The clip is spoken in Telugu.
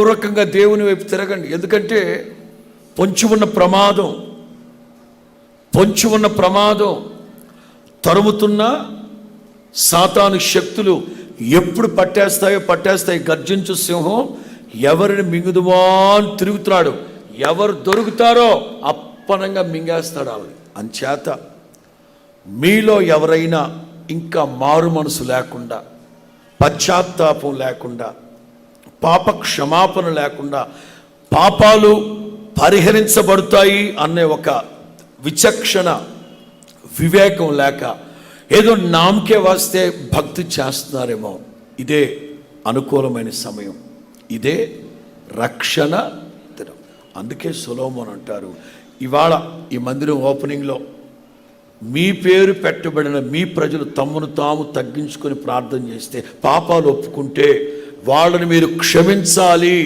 పూర్వకంగా దేవుని వైపు తిరగండి. ఎందుకంటే పొంచి ఉన్న ప్రమాదం తరుముతున్న సాతాను శక్తులు ఎప్పుడు పట్టేస్తాయి. గర్జించు సింహం ఎవరిని మింగుదువా అని తిరుగుతున్నాడు. ఎవరు దొరుకుతారో అప్పనంగా మింగేస్తాడు ఆవిడ. అంచేత మీలో ఎవరైనా ఇంకా మారు మనసు లేకుండా, పశ్చాత్తాపం లేకుండా, పాప క్షమాపణ లేకుండా, పాపాలు పరిహరించబడతాయి అనే ఒక విచక్షణ వివేకం లేక ఏదో నామకే వస్తే భక్తి చేస్తున్నారేమో, ఇదే అనుకూలమైన సమయం, ఇదే రక్షణ దినం. అందుకే సొలొమోను అంటారు, ఇవాళ ఈ మందిరం ఓపెనింగ్లో మీ పేరు పెట్టబడిన మీ ప్రజలు తమను తాము తగ్గించుకొని ప్రార్థన చేస్తే, పాపాలు ఒప్పుకుంటే వాళ్ళని మీరు క్షమించాలి.